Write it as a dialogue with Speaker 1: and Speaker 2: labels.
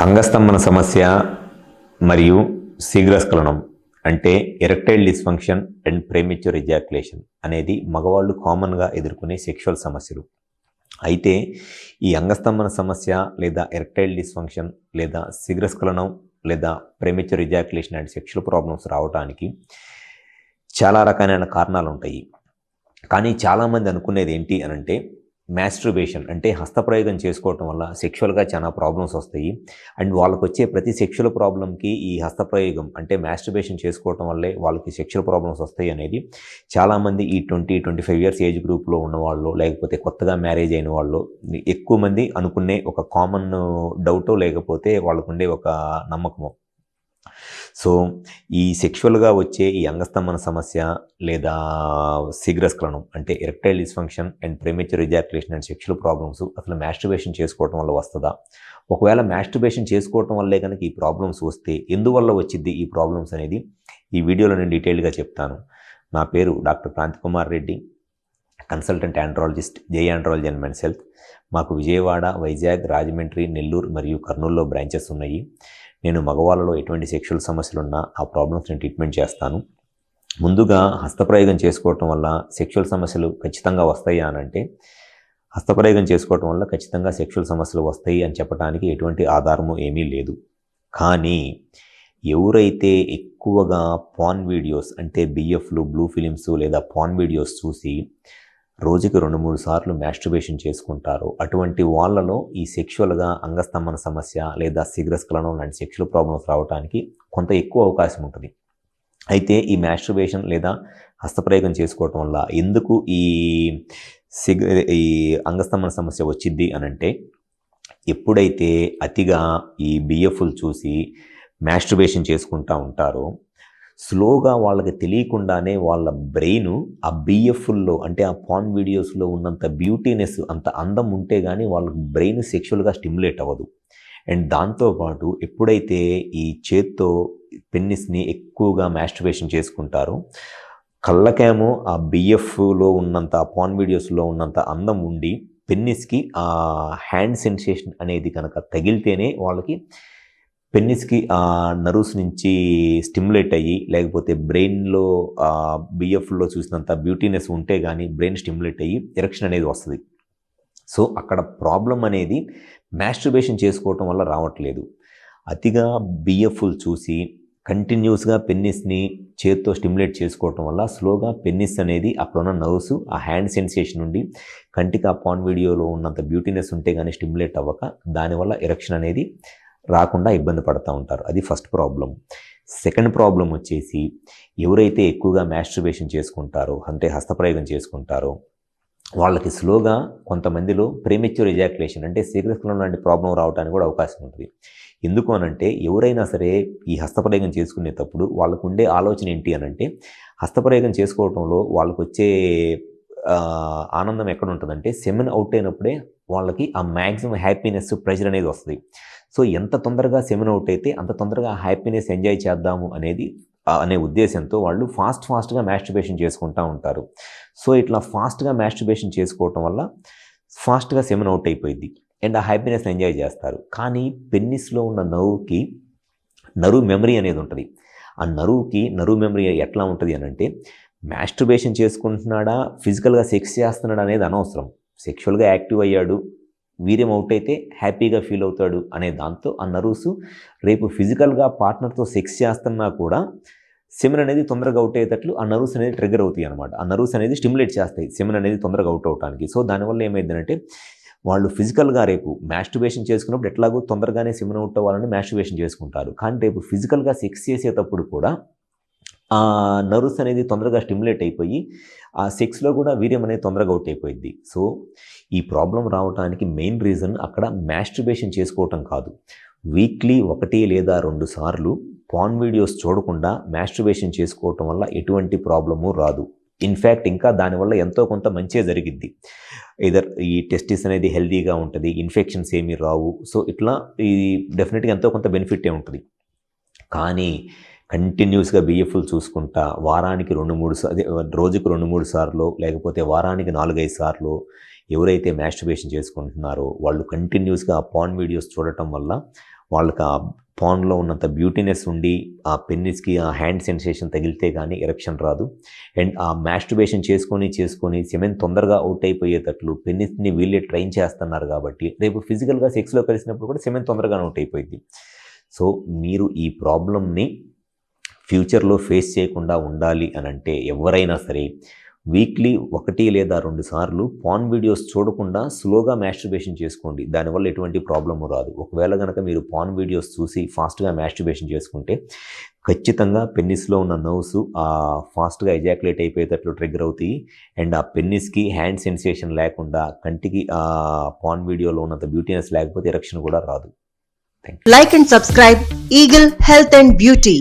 Speaker 1: అంగస్తంభన సమస్య మరియు శీఘ్రస్ఖలనం అంటే erectile dysfunction and premature ejaculation అనేది మగవాళ్ళు కామన్గా ఎదుర్కొనే సెక్షువల్ సమస్యలు. అయితే ఈ అంగస్తంభన సమస్య లేదా ఎరెక్టైల్ డిస్ఫంక్షన్ లేదా శీఘ్రస్ఖలనం లేదా premature ejaculation and sexual problems రావడానికి చాలా రకాలైన కారణాలు ఉంటాయి. కానీ చాలామంది అనుకునేది ఏంటి అని అంటే మాస్టర్బేషన్ అంటే హస్తప్రయోగం చేసుకోవటం వల్ల సెక్షువల్గా చాలా ప్రాబ్లమ్స్ వస్తాయి. అండ్ వాళ్ళకు వచ్చే ప్రతి సెక్షువల్ ప్రాబ్లంకి ఈ హస్తప్రయోగం అంటే మాస్టర్బేషన్ చేసుకోవటం వల్లే వాళ్ళకి సెక్షువల్ ప్రాబ్లమ్స్ వస్తాయి అనేది చాలామంది ఈ 20-25 ఇయర్స్ ఏజ్ గ్రూప్లో ఉన్నవాళ్ళు లేకపోతే కొత్తగా మ్యారేజ్ అయిన వాళ్ళు ఎక్కువ మంది అనుకునే ఒక కామన్ డౌటో లేకపోతే వాళ్ళకు ఉండే ఒక నమ్మకము. సో ఈ సెక్షువల్గా వచ్చే ఈ అంగస్తంభన సమస్య లేదా శీఘ్రస్ఖలనం అంటే erectile dysfunction and premature ejaculation and sexual problems అసలు మాస్టర్బేషన్ చేసుకోవటం వల్ల వస్తుందా? ఒకవేళ మాస్టర్బేషన్ చేసుకోవటం వల్లే కనుక ఈ ప్రాబ్లమ్స్ వస్తే ఎందువల్ల వచ్చింది ఈ ప్రాబ్లమ్స్ అనేది ఈ వీడియోలో నేను డీటెయిల్గా చెప్తాను. నా పేరు doctor Kranthi Kumar Reddy, consultant andrologist, Jai andrology and men's health. మాకు విజయవాడ, వైజాగ్, రాజమండ్రి, నెల్లూరు మరియు కర్నూలులో బ్రాంచెస్ ఉన్నాయి. నేను మగవాళ్ళలో ఎటువంటి సెక్షువల్ సమస్యలు ఉన్నా ఆ ప్రాబ్లమ్స్ నేను ట్రీట్మెంట్ చేస్తాను. ముందుగా హస్తప్రయోగం చేసుకోవటం వల్ల సెక్షువల్ సమస్యలు ఖచ్చితంగా వస్తాయా అని అంటే హస్తప్రయోగం చేసుకోవటం వల్ల ఖచ్చితంగా సెక్షువల్ సమస్యలు వస్తాయి అని చెప్పడానికి ఎటువంటి ఆధారము ఏమీ లేదు. కానీ ఎవరైతే ఎక్కువగా పాన్ వీడియోస్ అంటే బిఎఫ్లు, బ్లూ ఫిలిమ్స్ లేదా పాన్ వీడియోస్ చూసి రోజుకి 2-3 సార్లు మాస్టర్బేషన్ చేసుకుంటారో అటువంటి వాళ్ళలో ఈ సెక్షువల్గా అంగస్తంభన సమస్య లేదా శీఘ్రస్ఖలనం లాంటి సెక్షువల్ ప్రాబ్లమ్స్ రావడానికి కొంత ఎక్కువ అవకాశం ఉంటుంది. అయితే ఈ మాస్టర్బేషన్ లేదా హస్తప్రయోగం చేసుకోవటం వల్ల ఎందుకు ఈ అంగస్తంభన సమస్య వచ్చింది అని అంటే ఎప్పుడైతే అతిగా ఈ బిఎఫ్లు చూసి మాస్టర్బేషన్ చేసుకుంటూ ఉంటారో స్లోగా వాళ్ళకి తెలియకుండానే వాళ్ళ బ్రెయిన్ ఆ బిఎఫ్ల్లో అంటే ఆ పాన్ వీడియోస్లో ఉన్నంత బ్యూటీనెస్, అంత అందం ఉంటే కానీ వాళ్ళకి బ్రెయిన్ సెక్షువల్గా స్టిమ్యులేట్ అవ్వదు. అండ్ దాంతోపాటు ఎప్పుడైతే ఈ చేత్తో పెన్నిస్ని ఎక్కువగా మాస్టర్బేషన్ చేసుకుంటారో కళ్ళకేమో ఆ బిఎఫ్లో ఉన్నంత ఆ పాన్ వీడియోస్లో ఉన్నంత అందం ఉండి పెన్నిస్కి ఆ హ్యాండ్ సెన్సేషన్ అనేది కనుక తగిలితేనే వాళ్ళకి పెన్నిస్కి ఆ నర్వ్స్ నుంచి స్టిమ్యులేట్ అయ్యి లేకపోతే బ్రెయిన్లో బిఎఫ్లో చూసినంత బ్యూటీనెస్ ఉంటే కానీ బ్రెయిన్ స్టిమ్యులేట్ అయ్యి ఎరెక్షన్ అనేది వస్తుంది. సో అక్కడ ప్రాబ్లం అనేది మాస్టర్బేషన్ చేసుకోవటం వల్ల రావట్లేదు. అతిగా బిఎఫ్లు చూసి కంటిన్యూస్గా పెన్నిస్ని చేత్తో స్టిమ్యులేట్ చేసుకోవటం వల్ల స్లోగా పెన్నిస్ అనేది అక్కడున్న నర్వ్స్ ఆ హ్యాండ్ సెన్సేషన్ నుండి కంటికి ఆ పాన్ వీడియోలో ఉన్నంత బ్యూటీనెస్ ఉంటే కానీ స్టిమ్యులేట్ అవ్వక దానివల్ల ఎరెక్షన్ అనేది రాకుండా ఇబ్బంది పడుతూ ఉంటారు. అది ఫస్ట్ ప్రాబ్లం. సెకండ్ ప్రాబ్లం వచ్చేసి ఎవరైతే ఎక్కువగా మాస్టర్బేషన్ చేసుకుంటారో అంటే హస్తప్రయోగం చేసుకుంటారో వాళ్ళకి స్లోగా కొంతమందిలో ప్రీమెచ్యూర్ ఎజాక్యులేషన్ అంటే శీఘ్రస్ఖలనం లాంటి ప్రాబ్లం రావడానికి కూడా అవకాశం ఉంటుంది. ఎందుకు అనంటే ఎవరైనా సరే ఈ హస్తప్రయోగం చేసుకునేటప్పుడు వాళ్ళకు ఉండే ఆలోచన ఏంటి అనంటే హస్తప్రయోగం చేసుకోవడంలో వాళ్ళకు వచ్చే ఆనందం ఎక్కడ ఉంటుందంటే సెమెన్ అవుట్ అయినప్పుడే వాళ్ళకి ఆ మ్యాక్సిమం హ్యాపీనెస్, ప్రెజర్ అనేది వస్తుంది. సో ఎంత తొందరగా సెమెన్ అవుట్ అయితే అంత తొందరగా హ్యాపీనెస్ ఎంజాయ్ చేద్దాము అనే ఉద్దేశంతో వాళ్ళు ఫాస్ట్గా మాస్టర్బేషన్ చేసుకుంటూ ఉంటారు. సో ఇట్లా ఫాస్ట్గా మాస్టర్బేషన్ చేసుకోవటం వల్ల ఫాస్ట్గా సెమెన్ అవుట్ అయిపోయింది అండ్ ఆ హ్యాపీనెస్ ఎంజాయ్ చేస్తారు. కానీ పెన్నిస్లో ఉన్న నర్వ్ మెమరీ అనేది ఉంటుంది. ఆ నర్వ్ మెమరీ ఎట్లా ఉంటుంది అని అంటే మాస్టర్బేషన్ చేసుకుంటున్నాడా, ఫిజికల్గా సెక్స్ చేస్తున్నాడా అనేది అనవసరం. సెక్షువల్గా యాక్టివ్ అయ్యాడు, వీర్యం అవుట్ అయితే హ్యాపీగా ఫీల్ అవుతాడు అనే దాంతో ఆ నర్వ్స్ రేపు ఫిజికల్గా పార్ట్నర్తో సెక్స్ చేస్తున్నా కూడా సెమెన్ అనేది తొందరగా అవుట్ అయ్యేటట్లు ఆ నర్వ్స్ అనేది ట్రిగ్గర్ అవుతాయి అనమాట. ఆ నర్వ్స్ అనేది స్టిమ్యులేట్ చేస్తాయి సెమెన్ అనేది తొందరగా అవుట్ అవడానికి. సో దానివల్ల ఏమైందంటే వాళ్ళు ఫిజికల్గా రేపు మాస్టర్బేషన్ చేసుకున్నప్పుడు ఎట్లాగో తొందరగానే సెమెన్ అవుట్ అవ్వాలని మాస్టర్బేషన్ చేసుకుంటారు. కానీ రేపు ఫిజికల్గా సెక్స్ చేసేటప్పుడు కూడా ఆ నర్వ్స్ అనేది తొందరగా స్టిమ్యులేట్ అయిపోయి ఆ సెక్స్లో కూడా వీర్యం అనేది తొందరగా అవుట్ అయిపోయింది. సో ఈ ప్రాబ్లం రావడానికి మెయిన్ రీజన్ అక్కడ మాస్టర్బేషన్ చేసుకోవటం కాదు. వీక్లీ 1 లేదా 2 సార్లు పాన్ వీడియోస్ చూడకుండా మాస్టర్బేషన్ చేసుకోవటం వల్ల ఎటువంటి ప్రాబ్లము రాదు. ఇన్ఫ్యాక్ట్ ఇంకా దానివల్ల ఎంతో కొంత మంచే జరిగిద్ది. ఈ టెస్టిస్ అనేది హెల్తీగా ఉంటుంది, ఇన్ఫెక్షన్స్ ఏమీ రావు. సో ఇట్లా ఈ డెఫినెట్గా ఎంతో కొంత బెనిఫిటే ఉంటుంది. కానీ కంటిన్యూస్గా బిఎఫ్లు చూసుకుంటా వారానికి 2-3 రోజుకు 2-3 సార్లు లేకపోతే వారానికి 4-5 సార్లు ఎవరైతే మాస్టర్బేషన్ చేసుకుంటున్నారో వాళ్ళు కంటిన్యూస్గా ఆ పాన్ వీడియోస్ చూడటం వల్ల వాళ్ళకి ఆ పాన్లో ఉన్నంత బ్యూటీనెస్ ఉండి ఆ పెన్నిస్కి ఆ హ్యాండ్ సెన్సేషన్ తగిలితే కానీ ఎరక్షన్ రాదు. అండ్ ఆ మాస్టర్బేషన్ చేసుకొని సెమెన్ తొందరగా అవుట్ అయిపోయేటట్లు పెన్నిస్ని వీళ్ళే ట్రైన్ చేస్తున్నారు కాబట్టి రేపు ఫిజికల్గా సెక్స్లో కలిసినప్పుడు కూడా సెమెన్ తొందరగా అవుట్ అయిపోయింది. సో మీరు ఈ ప్రాబ్లమ్ని ఫ్యూచర్లో ఫేస్ చేయకుండా ఉండాలి అని అంటే ఎవరైనా సరే వీక్లీ 1 లేదా 2 సార్లు పాన్ వీడియోస్ చూడకుండా స్లోగా మాస్టర్బేషన్ చేసుకోండి. దానివల్ల ఎటువంటి ప్రాబ్లము రాదు. ఒకవేళ కనుక మీరు పాన్ వీడియోస్ చూసి ఫాస్ట్గా మాస్టర్బేషన్ చేసుకుంటే ఖచ్చితంగా పెన్నిస్లో ఉన్న నర్వ్స్ ఫాస్ట్గా ఎజాక్యులేట్ అయిపోయేటట్లు ట్రిగ్గర్ అవుతాయి. అండ్ ఆ పెన్నిస్కి హ్యాండ్ సెన్సేషన్ లేకుండా కంటికి ఆ పాన్ వీడియోలో ఉన్నంత బ్యూటీనెస్ లేకపోతే ఎరక్షన్ కూడా రాదు.
Speaker 2: Like and subscribe Eagle Health and Beauty.